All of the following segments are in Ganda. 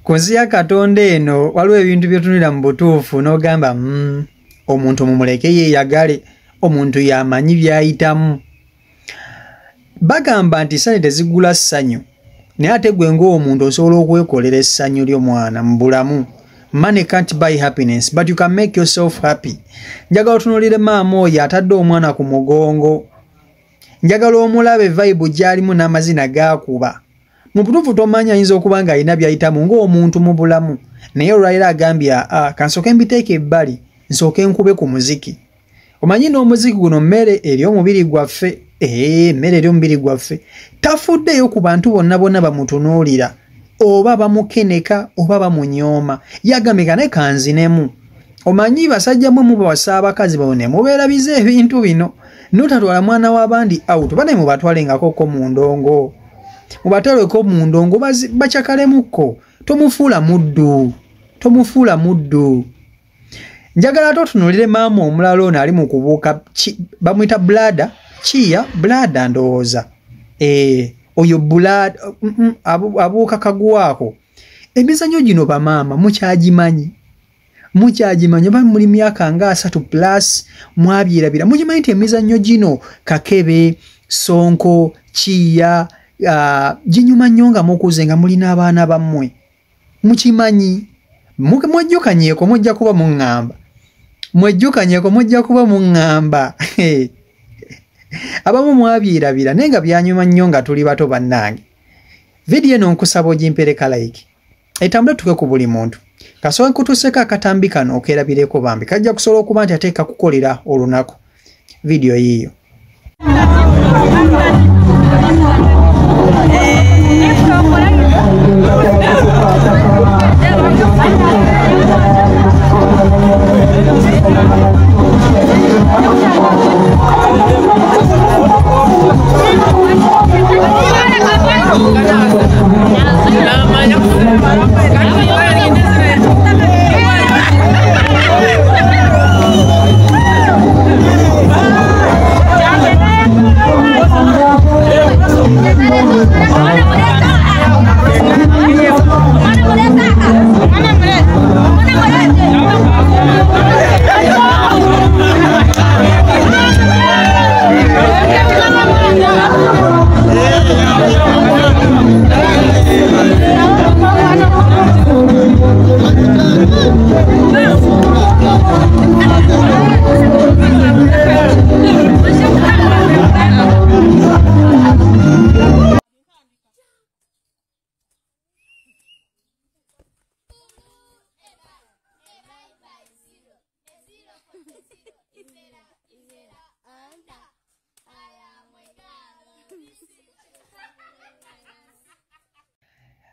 Kunsi ya Katonda eno waliwo ebintu byetunulira mu butuufu n'ogamba omuntu mumuleke yeeyagale, omuntu yamanyi byayitamu. Bagamba nti sente tezigula ssanyu, naye ate gwe ng'omuntu osobola okwekolera essanyu ly'omwana mu bulamu. Money can't buy happiness, but you can make yourself happy. Njagala otunulire maama oyo atadde omwana ku mugongo. Njagala omulabe vibe gy'alimu n'amazina gaakuba. Mu butuufu tomanya ayinza okuba nga alina byayitamu ng'omuntu mu bulamu. Naye olwaliro agambye kansooke mbiteeke ebbali, nsooke nkube ku muziki. Omanyi n'omuziki guno mmere eri omubiri gwaffe. Mmere eri omubiri gwaffe. Tafuddeyo ku bantu bonna bamutunuulira. Oba bamukeneka oba bamunyooma. Yagambika ne kanzinemu. Omanyi basajja mwe mubawasa abakazi bawone mubeera bize ebintu bino. Notatwala mwana w'abandi out bane mubatwalengako mu ndongo. Mubataleko mu ndongo bakyakalemukko. Tomufuula muddu. Tomufuula muddu. Njagala totunulire maama omulala ono ali mu kubuuka bamuyita blada chiya blada ndowooza. Oyo bulad abuuka kaguwaako. Emizannyo gino bamaama mukyagimanyi. Oba muli myaka nga 3+ mwabyerabira. Mukimanyi nti emizannyo gino kakebe, sonko, chiya, ginyuma nnyo nga mukuze nga mulina abaana bammwe. Mukimanyi. Mwejjukanyeeko mujja kuba muŋŋamba. Mwejjukanyeeko mujja kuba muŋŋamba. Abamu mwabyerabira naye nga byanyuma nnyo nga tuli bato bannange. Vidiyo eno nkusaba ogimpereka like. Etambule tuke ku buli muntu. Kasooke nkutuuseko akatambi kano okerabireko bambi. Kajja kusobola okuba nti ate kakukolera olunaku. Vidiyo yiiyo.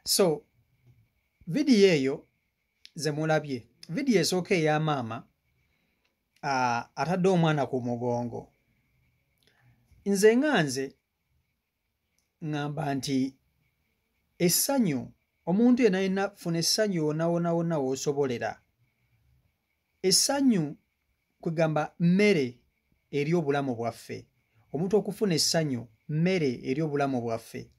So, vidiyo eyo ze mulabye. Vidiyo esooka eya maama atadde omwana ku mugongo. Nze nganze ngamba nti essanyu omuntu yenna yenna funa essanyu wonna w'osobolera. Essanyu kugamba mmere eri obulamu bwaffe. Omuntu okufuna essanyu mmere eri obulamu bwaffe.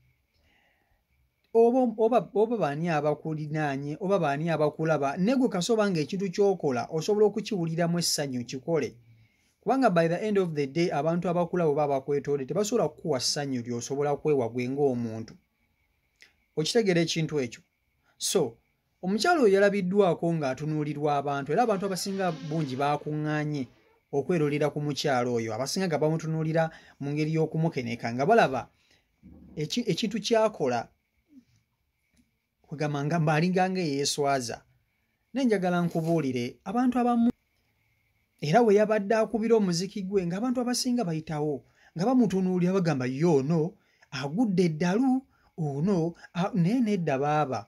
Oba baani abakulinaanye oba baani abakulaba negwe kasoba nga ekintu ky'okola osobola okukiwuliramu essanyu kikole. Kubanga by the end of the day abantu abakulaba oba abakwetoolodde tebasobola kukuwa ssanyu ly'osobola kwewa gwe ng'omuntu. Okitegeera ekintu ekyo. So omukyalo oyo yalabiddwako ng'atunuulirwa abantu era abantu abasinga bungi baakuŋŋaanye okwerolera ku mukyalo oyo. Abasinga nga bamutunuulira mu ngeri y'okumukeneka nga balaba ekintu ky'akola kugamba nga mbaalinganga eyeeswaza. Naye njagala nkubuulire abantu abamu era we yabadde akubira omuziki gwe ng'abantu abasinga bayitawo nga bamutunuulira bagamba y'ono agudde eddalu ono naye nedda baaba.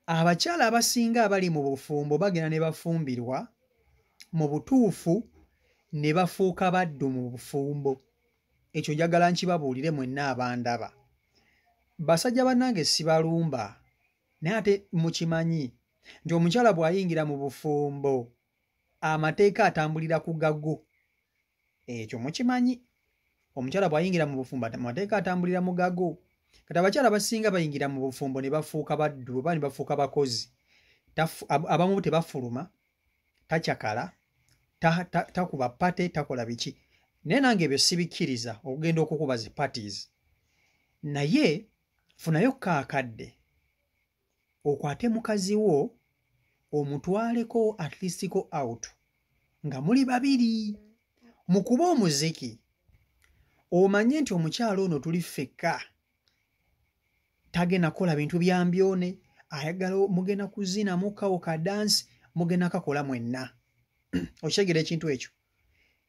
Abakyala abasinga abali mu bufumbo bagenda ne bafumbirwa mu butuufu ne bafuuka baddu mu bufumbo. Ekyo njagala nkibabuulire mwenna abandaba. Basajja bannange sibalumba naye ate mukimanyi nti omukyala bw'ayingira mu bufumbo amateeka atambulira ku gago. Ekyo mukimanyi. Omukyala bw'ayingira mu bufumbo amateeka atambulira mu gago. kati abakyala basinga bayingira mu bufumbo ne bafuuka baddu oba ne bafuuka bakozi abamu tebafuluma takyakala takuba pate takola biki naye nange ebyo sibikkiriza okugenda okukuba zi parties naye funayo kaakadde okwate mukazi wo omutwaleko at least ko out nga muli babiri mukuba omuziki omanye nti omukyalo ono tuli ffekka tagenda kola bintu byambyone ayagala mugenda kuzina mukawo ka dance mugenda kakola mwenna okyegera ekintu ekyo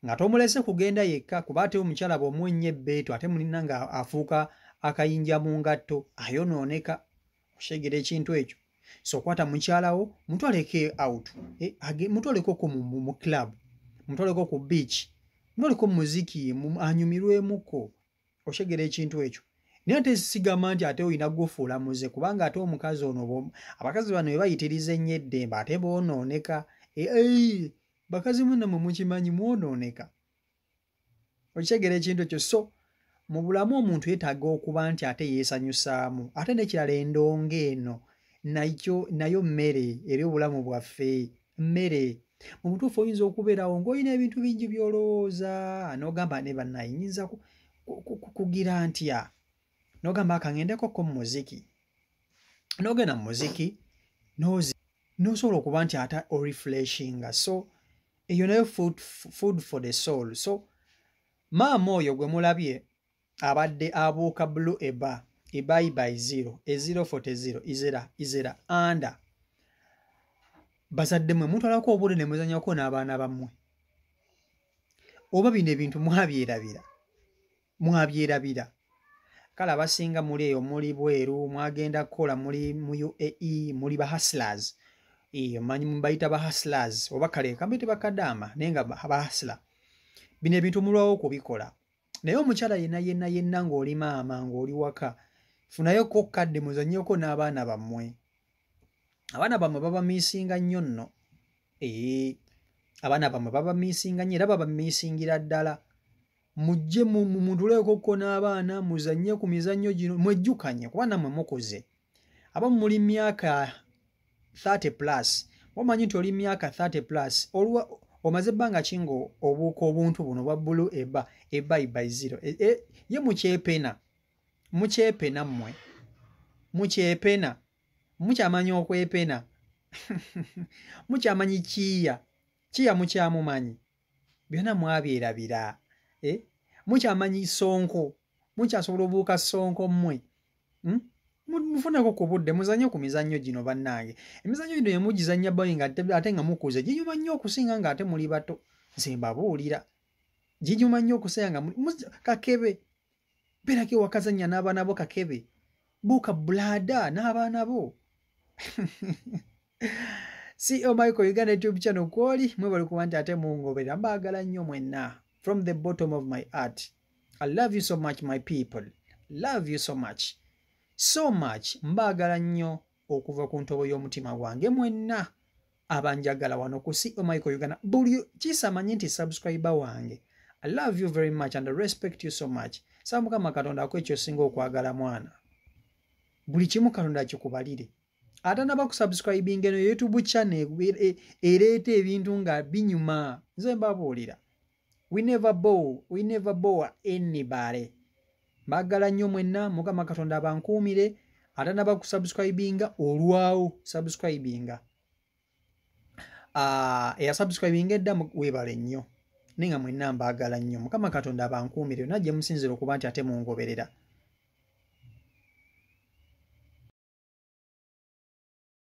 nga tomulese kugenda yekka kuba ate omukyala bw'omunnye ebbeeto ate mulina nga afuuka akayinja mu ngatto ayonooneka okyegera ekintu ekyo so kwata mukyalawo mutwaleko out mutwaleko mu club mutwaleko ku beach mutwaleko muziki anyumirwemuko okyegera ekintu ekyo naye ate sigamba nti ate olina gufuula muze kubanga ate omukazi ono abakazi bano bwe bayitiriza ennyo eddembe ate boonooneka bakazi munammwe mukimanyi mwonooneka okyegera ekintu ekyo so mu bulamu omuntu yeetaaga okuba nti ate yeesanyusaamu ate n'ekirala endongo eno nayo mmere eri obulamu bwaffe mmere mu butuufu oyinza okubeerawo ng'olina ebintu bingi by'olowooza n'ogamba ne bannaye nyinza kugira ntya n'ogamba akangendekoko mu muziki n'ogenda mu muziki n'osobola okuba nti ate orefreshinga so eyo nayo food for the soul so maama oyo gwe mulabye abadde abuuka blue eba by 0 izera anda bazadde mwe mutwalako obudde ne muzanyako n'abaana bammwe oba bino ebintu mwabyerabira kale abasinga muli eyo muli bweru mwagenda kukola muli mu UAE muli ba hustlers manyi mubayita ba hustlers oba kale kambe tebakadaama naye nga ba hustler bino ebintu mulwawo okubikola naye omukyala yenna ng'oli maama ng'oli waka funayo kokkadde muzannyeko n'abaana bammwe abaana bammwe baba miisinga nnyo nno abaana bammwe baba miisinga nnyo era baba miisingira ddala mujje mutulekokko n'abaana muzannye ku mizannyo gino mwejjukanye kuba nammwe mukuze abamu muli myaka 30 plus omanyi nti oli myaka 30 plus omaze ebbanga kingo obuuka obuntu buno bwa bulu eba by 0 ye mukyepena mmwe mukyepena mukyamanya okwepena mukyamanyi kiya mukyamumanyi byonna mwabyerabira mukyamanyi sonko mukyasobola obuuka sonko mmwe mufuneko ku budde muzanye ku mizannyo gino bannange emizannyo gino yemugizannya bayi nga ate nga mukuze ginyuma nnyo okusinga nga ate muli bato nze mbabuulira ginyuma nnyo okusinga nga kakebe beerako ewakazannya n'abaana bo kakebe buuka bulada n'abaana bo CEO Michael Uganda YouTube channel kwoli mwe bali kuba nti ate mungoberera mbaagala nnyo mwenna from the bottom of my heart. I love you so much my people. Love you so much. So much mbaagala nnyo okuva ku ntobo y'omutima gwange mwenna abanjagala wano ku CEO Michael Uganda buli kisamanyi nti subscriber wange. I love you very much and I respect you so much. Mukama Katonda akwekyo singa okwagala mwana. Buli kimu Katonda kikubalire. Ate n'abakusubscribing eno YouTube channel ereeta ebintu nga binyuma. Nze mbabuulira. We never bore anybody. Mbagala nnyo mwenna Mukama Katonda abankuumire ate n'abakusubscribinga olwawo subscribinga. Eya subscribing edda weebale nnyo. Ninga mwenna mbagala nnyo Mukama Katonda abankuumire najje musinzira okuba nti ate mungoberera.